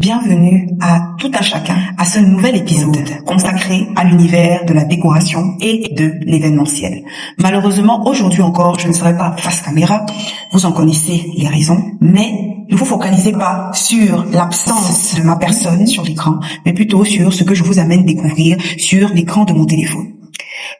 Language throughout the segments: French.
Bienvenue à tout un chacun à ce nouvel épisode consacré à l'univers de la décoration et de l'événementiel. Malheureusement, aujourd'hui encore, je ne serai pas face caméra. Vous en connaissez les raisons, mais ne vous focalisez pas sur l'absence de ma personne sur l'écran, mais plutôt sur ce que je vous amène découvrir sur l'écran de mon téléphone.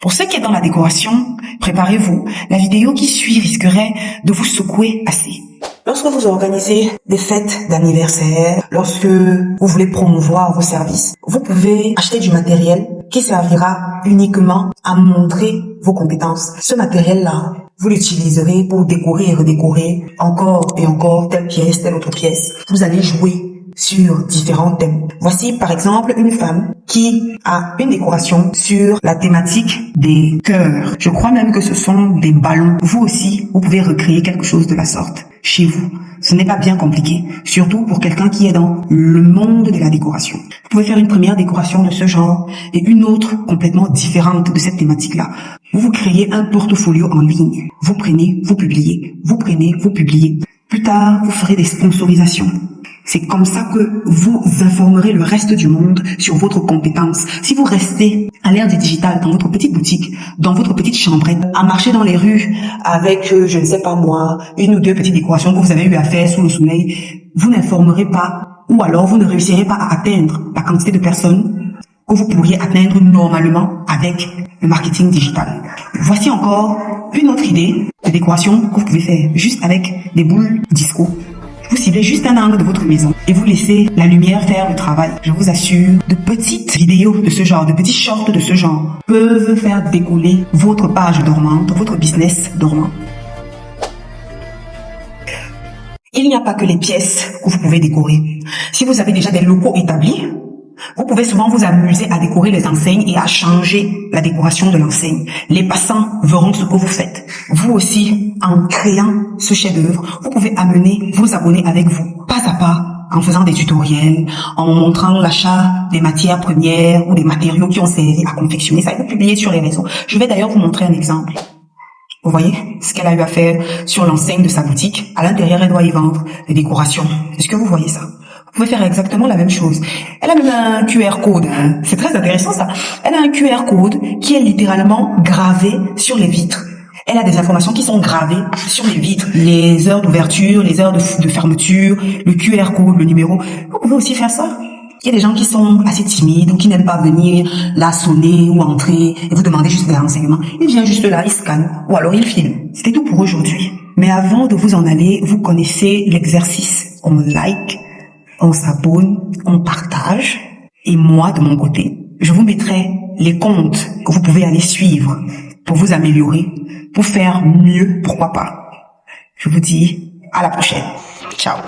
Pour ceux qui sont dans la décoration, préparez-vous. La vidéo qui suit risquerait de vous secouer assez. Lorsque vous organisez des fêtes d'anniversaire, lorsque vous voulez promouvoir vos services, vous pouvez acheter du matériel qui servira uniquement à montrer vos compétences. Ce matériel-là, vous l'utiliserez pour décorer et redécorer encore et encore telle pièce, telle autre pièce. Vous allez jouer sur différents thèmes. Voici par exemple une femme qui a une décoration sur la thématique des cœurs. Je crois même que ce sont des ballons. Vous aussi, vous pouvez recréer quelque chose de la sorte chez vous. Ce n'est pas bien compliqué, surtout pour quelqu'un qui est dans le monde de la décoration. Vous pouvez faire une première décoration de ce genre et une autre complètement différente de cette thématique-là. Vous créez un portfolio en ligne. Vous prenez, vous publiez. Vous prenez, vous publiez. Plus tard, vous ferez des sponsorisations. C'est comme ça que vous informerez le reste du monde sur votre compétence. Si vous restez à l'ère du digital dans votre petite boutique, dans votre petite chambrette, à marcher dans les rues avec, je ne sais pas moi, une ou deux petites décorations que vous avez eu à faire sous le soleil, vous n'informerez pas, ou alors vous ne réussirez pas à atteindre la quantité de personnes que vous pourriez atteindre normalement avec le marketing digital. Voici encore une autre idée de décoration que vous pouvez faire juste avec des boules disco. Vous ciblez juste un angle de votre maison et vous laissez la lumière faire le travail. Je vous assure, de petites vidéos de ce genre, de petits shorts de ce genre peuvent faire décoller votre page dormante, votre business dormant. Il n'y a pas que les pièces que vous pouvez décorer. Si vous avez déjà des locaux établis, vous pouvez souvent vous amuser à décorer les enseignes et à changer la décoration de l'enseigne. Les passants verront ce que vous faites. Vous aussi, en créant ce chef-d'œuvre, vous pouvez amener vos abonnés avec vous, pas à pas, en faisant des tutoriels, en montrant l'achat des matières premières ou des matériaux qui ont servi à confectionner ça et vous publiez sur les réseaux. Je vais d'ailleurs vous montrer un exemple. Vous voyez ce qu'elle a eu à faire sur l'enseigne de sa boutique. À l'intérieur, elle doit y vendre des décorations. Est-ce que vous voyez ça? Vous pouvez faire exactement la même chose. Elle a même un QR code. C'est très intéressant ça. Elle a un QR code qui est littéralement gravé sur les vitres. Elle a des informations qui sont gravées sur les vitres. Les heures d'ouverture, les heures de fermeture, le QR code, le numéro. Vous pouvez aussi faire ça. Il y a des gens qui sont assez timides ou qui n'aiment pas venir là sonner ou entrer et vous demander juste des renseignements. Il vient juste là, il scanne ou alors il filme. C'était tout pour aujourd'hui. Mais avant de vous en aller, vous connaissez l'exercice. On like, on s'abonne, on partage. Et moi, de mon côté, je vous mettrai les comptes que vous pouvez aller suivre pour vous améliorer, pour faire mieux, pourquoi pas. Je vous dis à la prochaine. Ciao.